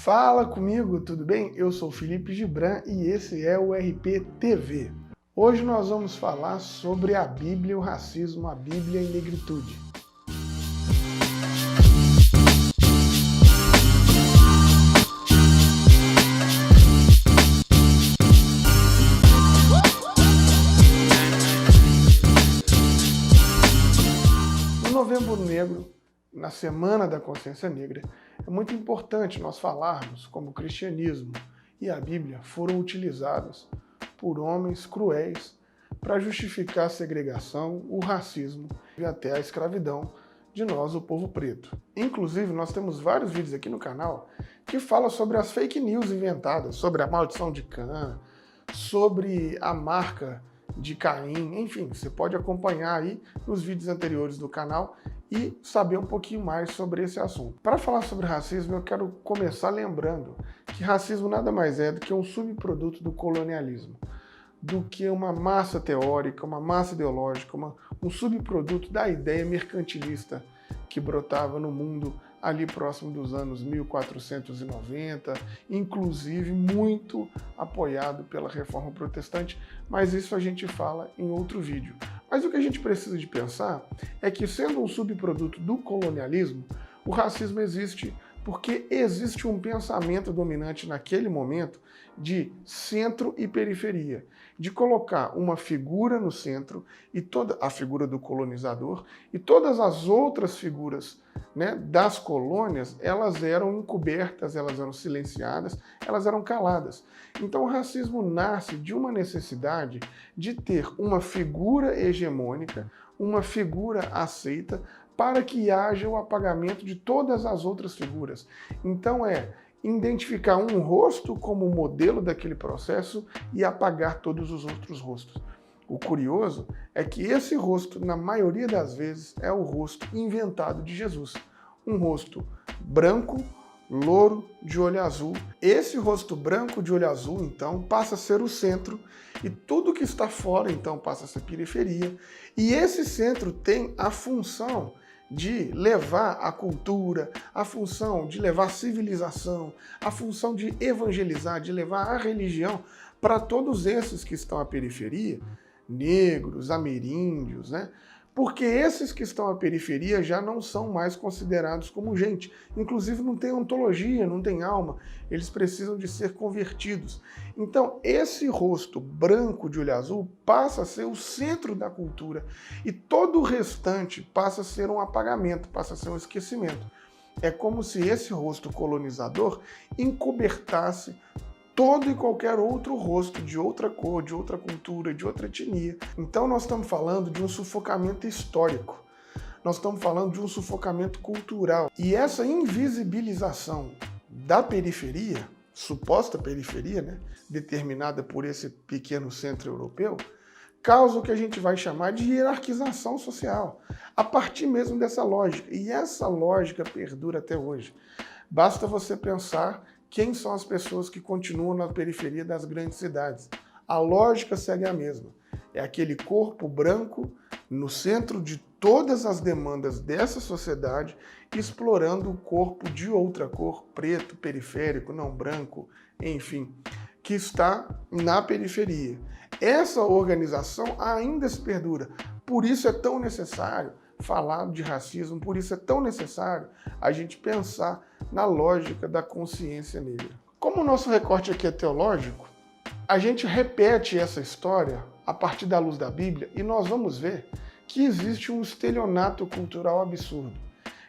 Fala comigo, tudo bem? Eu sou Felipe Gibran e esse é o RP TV. Hoje nós vamos falar sobre a Bíblia e o racismo, a Bíblia e negritude. No Novembro Negro, na Semana da Consciência Negra, é muito importante nós falarmos como o cristianismo e a Bíblia foram utilizados por homens cruéis para justificar a segregação, o racismo e até a escravidão de nós, o povo preto. Inclusive, nós temos vários vídeos aqui no canal que falam sobre as fake news inventadas, sobre a maldição de Cã, sobre a marca de Caim, enfim, você pode acompanhar aí nos vídeos anteriores do canal e saber um pouquinho mais sobre esse assunto. Para falar sobre racismo, eu quero começar lembrando que racismo nada mais é do que um subproduto do colonialismo, do que uma massa teórica, uma massa ideológica, um subproduto da ideia mercantilista que brotava no mundo ali próximo dos anos 1490, inclusive muito apoiado pela Reforma Protestante, mas isso a gente fala em outro vídeo. Mas o que a gente precisa de pensar é que, sendo um subproduto do colonialismo, o racismo existe porque existe um pensamento dominante naquele momento de centro e periferia, de colocar uma figura no centro, e toda a figura do colonizador, e todas as outras figuras, né, das colônias, elas eram encobertas, elas eram silenciadas, elas eram caladas. Então o racismo nasce de uma necessidade de ter uma figura hegemônica, uma figura aceita, para que haja o apagamento de todas as outras figuras. Então é identificar um rosto como modelo daquele processo e apagar todos os outros rostos. O curioso é que esse rosto, na maioria das vezes, é o rosto inventado de Jesus. Um rosto branco, louro, de olho azul. Esse rosto branco de olho azul, então, passa a ser o centro, e tudo que está fora, então, passa a ser periferia. E esse centro tem a função de levar a cultura, a função de levar a civilização, a função de evangelizar, de levar a religião para todos esses que estão à periferia, negros, ameríndios, né? Porque esses que estão à periferia já não são mais considerados como gente. Inclusive não tem ontologia, não tem alma. Eles precisam de ser convertidos. Então esse rosto branco de olho azul passa a ser o centro da cultura. E todo o restante passa a ser um apagamento, passa a ser um esquecimento. É como se esse rosto colonizador encobertasse todo e qualquer outro rosto de outra cor, de outra cultura, de outra etnia. Então nós estamos falando de um sufocamento histórico. Nós estamos falando de um sufocamento cultural. E essa invisibilização da periferia, suposta periferia, né, determinada por esse pequeno centro europeu, causa o que a gente vai chamar de hierarquização social, a partir mesmo dessa lógica. E essa lógica perdura até hoje. Basta você pensar quem são as pessoas que continuam na periferia das grandes cidades. A lógica segue a mesma. É aquele corpo branco no centro de todas as demandas dessa sociedade, explorando o corpo de outra cor, preto, periférico, não branco, enfim, que está na periferia. Essa organização ainda se perdura. Por isso é tão necessário falar de racismo, por isso é tão necessário a gente pensar na lógica da consciência negra. Como o nosso recorte aqui é teológico, a gente repete essa história a partir da luz da Bíblia e nós vamos ver que existe um estelionato cultural absurdo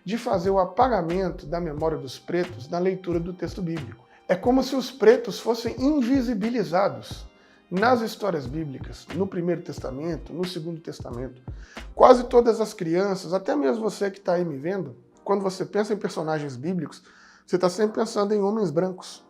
de fazer o apagamento da memória dos pretos na leitura do texto bíblico. É como se os pretos fossem invisibilizados nas histórias bíblicas, no Primeiro Testamento, no Segundo Testamento. Quase todas as crianças, até mesmo você que está aí me vendo, quando você pensa em personagens bíblicos, você está sempre pensando em homens brancos,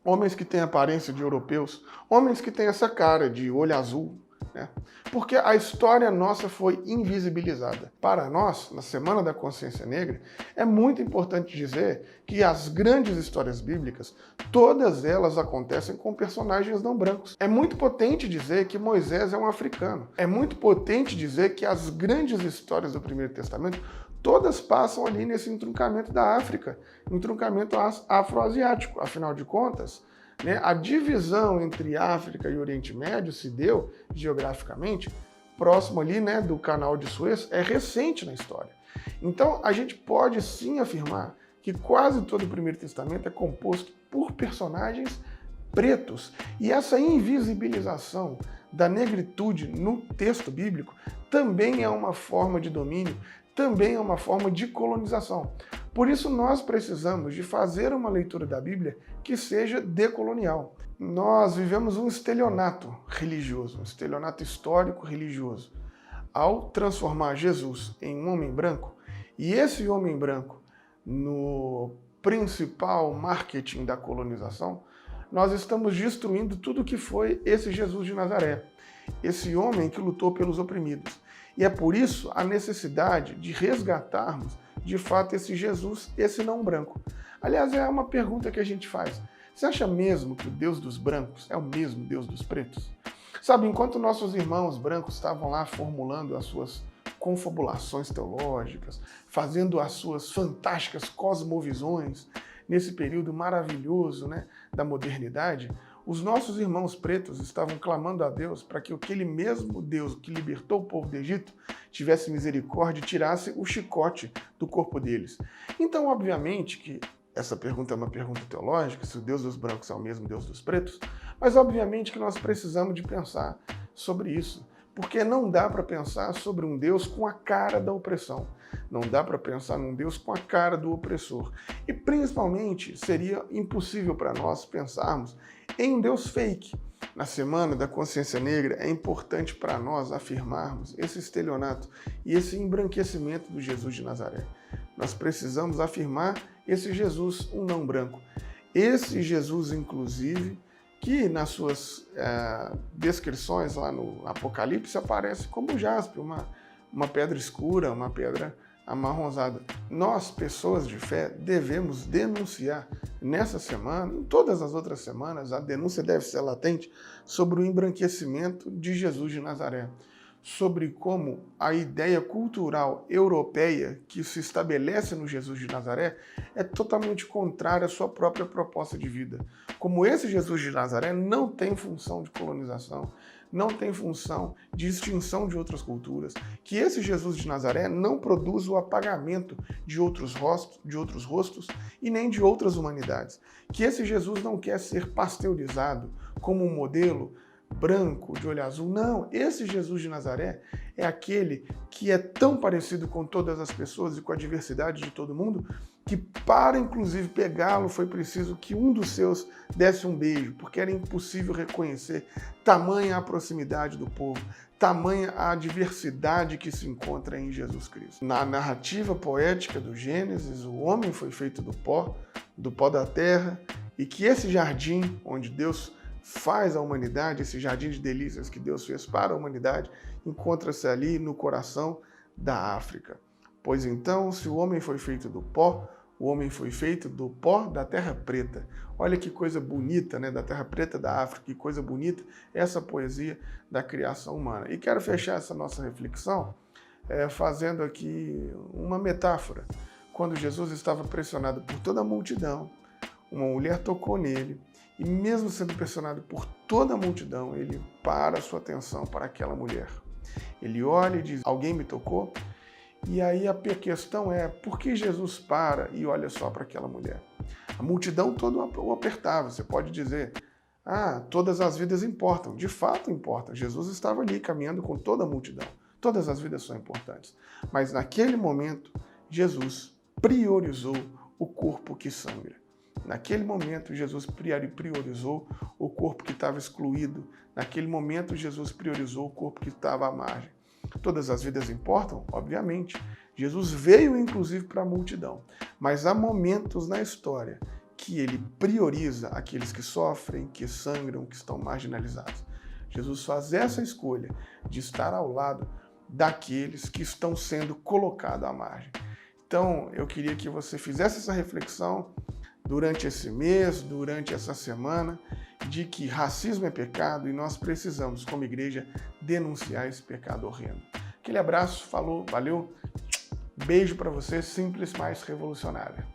homens que têm aparência de europeus, homens que têm essa cara de olho azul, né? Porque a história nossa foi invisibilizada. Para nós, na Semana da Consciência Negra, é muito importante dizer que as grandes histórias bíblicas, todas elas acontecem com personagens não brancos. É muito potente dizer que Moisés é um africano. É muito potente dizer que as grandes histórias do Primeiro Testamento, todas passam ali nesse entroncamento da África, entroncamento afroasiático. Afinal de contas, né, a divisão entre África e Oriente Médio se deu geograficamente próximo ali, né, do Canal de Suez, é recente na história. Então, a gente pode sim afirmar que quase todo o Primeiro Testamento é composto por personagens pretos. E essa invisibilização da negritude no texto bíblico também é uma forma de domínio, também é uma forma de colonização. Por isso nós precisamos de fazer uma leitura da Bíblia que seja decolonial. Nós vivemos um estelionato religioso, um estelionato histórico religioso. Ao transformar Jesus em um homem branco, e esse homem branco no principal marketing da colonização, nós estamos destruindo tudo que foi esse Jesus de Nazaré, esse homem que lutou pelos oprimidos. E é por isso a necessidade de resgatarmos, de fato, esse Jesus, esse não branco. Aliás, é uma pergunta que a gente faz. Você acha mesmo que o Deus dos brancos é o mesmo Deus dos pretos? Sabe, enquanto nossos irmãos brancos estavam lá formulando as suas confabulações teológicas, fazendo as suas fantásticas cosmovisões, nesse período maravilhoso, né, da modernidade, os nossos irmãos pretos estavam clamando a Deus para que aquele mesmo Deus que libertou o povo do Egito tivesse misericórdia e tirasse o chicote do corpo deles. Então, obviamente que essa pergunta é uma pergunta teológica, se o Deus dos brancos é o mesmo Deus dos pretos, mas obviamente que nós precisamos de pensar sobre isso. Porque não dá para pensar sobre um Deus com a cara da opressão. Não dá para pensar num Deus com a cara do opressor. E principalmente seria impossível para nós pensarmos em um Deus fake. Na Semana da Consciência Negra é importante para nós afirmarmos esse estelionato e esse embranquecimento do Jesus de Nazaré. Nós precisamos afirmar esse Jesus, um não branco. Esse Jesus, inclusive, que nas suas descrições lá no Apocalipse aparece como jaspe, uma pedra escura, uma pedra amarronzada. Nós, pessoas de fé, devemos denunciar nessa semana, em todas as outras semanas, a denúncia deve ser latente sobre o embranquecimento de Jesus de Nazaré, sobre como a ideia cultural europeia que se estabelece no Jesus de Nazaré é totalmente contrária à sua própria proposta de vida. Como esse Jesus de Nazaré não tem função de colonização, não tem função de extinção de outras culturas, que esse Jesus de Nazaré não produz o apagamento de outros rostos e nem de outras humanidades, que esse Jesus não quer ser pasteurizado como um modelo branco, de olho azul. Não, esse Jesus de Nazaré é aquele que é tão parecido com todas as pessoas e com a diversidade de todo mundo, que para inclusive pegá-lo foi preciso que um dos seus desse um beijo, porque era impossível reconhecer tamanha a proximidade do povo, tamanha a diversidade que se encontra em Jesus Cristo. Na narrativa poética do Gênesis, o homem foi feito do pó da terra, e que esse jardim onde Deus faz a humanidade, esse jardim de delícias que Deus fez para a humanidade, encontra-se ali no coração da África. Pois então, se o homem foi feito do pó, o homem foi feito do pó da terra preta. Olha que coisa bonita, né? Da terra preta da África, que coisa bonita essa poesia da criação humana. E quero fechar essa nossa reflexão fazendo aqui uma metáfora. Quando Jesus estava pressionado por toda a multidão, uma mulher tocou nele, e mesmo sendo pressionado por toda a multidão, ele para a sua atenção para aquela mulher. Ele olha e diz, alguém me tocou? E aí a questão é, por que Jesus para e olha só para aquela mulher? A multidão toda o apertava. Você pode dizer, todas as vidas importam. De fato importam. Jesus estava ali caminhando com toda a multidão. Todas as vidas são importantes. Mas naquele momento, Jesus priorizou o corpo que sangra. Naquele momento, Jesus priorizou o corpo que estava excluído. Naquele momento, Jesus priorizou o corpo que estava à margem. Todas as vidas importam? Obviamente. Jesus veio, inclusive, para a multidão. Mas há momentos na história que ele prioriza aqueles que sofrem, que sangram, que estão marginalizados. Jesus faz essa escolha de estar ao lado daqueles que estão sendo colocados à margem. Então, eu queria que você fizesse essa reflexão durante esse mês, durante essa semana, de que racismo é pecado e nós precisamos, como igreja, denunciar esse pecado horrendo. Aquele abraço, falou, valeu, Beijo para você, simples, mas revolucionário.